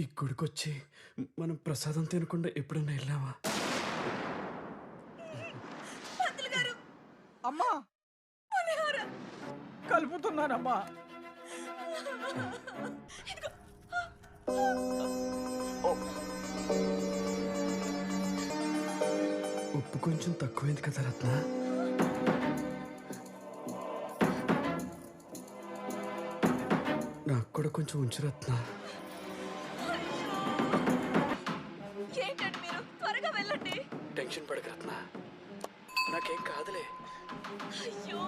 ఈ గుడికొచ్చి మనం ప్రసాదం తినకుండా ఎప్పుడైనా వెళ్ళావా? పంతులు గారు అమ్మా పులిహోర కలుపుతున్నానమ్మా. ఇదిగో. ఉప్పు కొంచెం తక్కువైంది కదా రత్న. నాకు కూడా కొంచెం ఉంచు రత్న. అయ్యో. ఏంటండి మీరు త్వరగా వెళ్ళండి. టెన్షన్ పడక రత్న, నాకేం కాదులే. అయ్యో